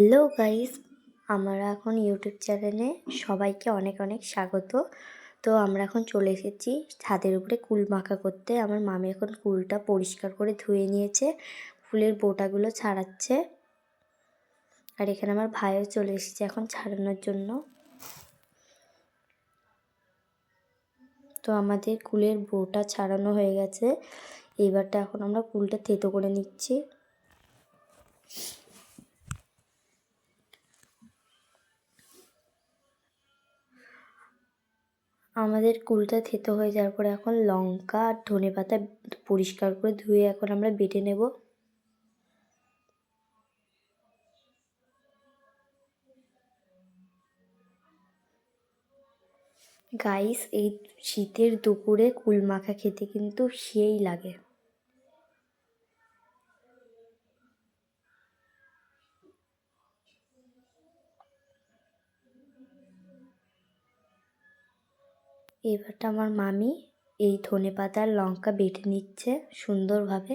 Hello guys, আমরা এখন YouTube চ্যানেলে সবাইকে অনেক অনেক স্বাগত। তো আমরা এখন চলে এসেছি ছাদের উপরে কুল মাখা করতে। আমার মামি এখন কুলটা পরিষ্কার করে ধুয়ে নিয়েছে, ফুলের বোটাগুলো ছাড়াচ্ছে। আর এখানে আমার ভাইও চলে এসেছে এখন ছাড়ানোর জন্য। তো আমাদের কুলের বোটা ছাড়ানো হয়ে গেছে। এইবারটা এখন আমরা কুলটা থেতো করে নিচ্ছি। আমাদের কুলটা থেতো হয়ে যাওয়ার পরে এখন লঙ্কা আর ধনেপাতা পরিষ্কার করে ধুয়ে এখন আমরা বেটে নেব। গাইস, এই শীতের দুপুরে কুল মাখা খেতে কিন্তু সেই লাগে। এবারটা আমার মামি এই ধনেপাতা আর লঙ্কা বেটে নিচ্ছে সুন্দরভাবে।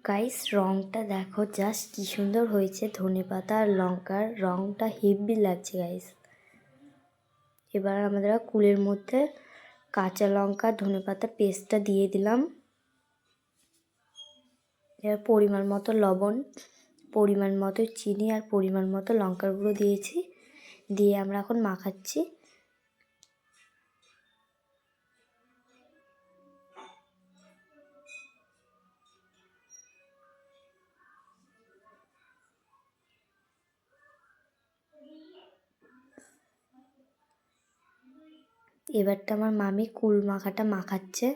গাইস, রংটা দেখো জাস্ট কি সুন্দর হয়েছে, ধনেপাতা আর লঙ্কার রংটা হেভি লাগছে গাইস। এবার আমরা কুলের মধ্যে কাঁচা লঙ্কা ধনেপাতা পেস্টটা দিয়ে দিলাম। এবার পরিমাণ মতো লবণ, পরিমাণ মতো চিনি আর পরিমাণ মতো লঙ্কার গুঁড়ো দিয়েছি, দিয়ে আমরা এখন মাখাচ্ছি। এবারটা আমার মামি কুল মাখাটা মাখাচ্ছে।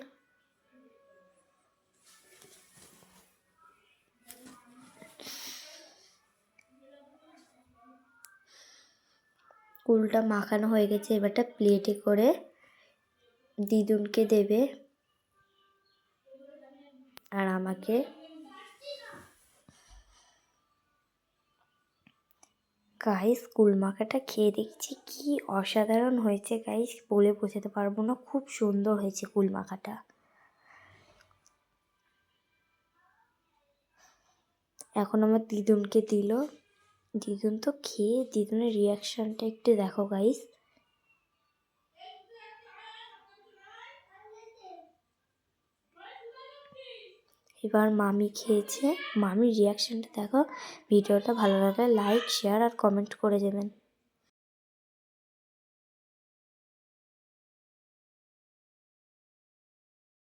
কুলটা মাখানো হয়ে গেছে, এবারটা প্লেটে করে দিদুনকে দেবে আর আমাকে। গাইস, কুল মাখাটা খেয়ে দেখছি কি অসাধারণ হয়েছে গাইস, বলে বোঝাতে পারবো না, খুব সুন্দর হয়েছে কুল মাখাটা। এখন আমার দিদুনকে দিল, দিদুন তো খেয়ে দিদুনের রিয়াকশানটা একটু দেখো গাইস। এবার মামি খেয়েছে, মামির রিয়াকশানটা দেখো। ভিডিওটা ভালো লাগলে লাইক, শেয়ার আর কমেন্ট করে দেবেন।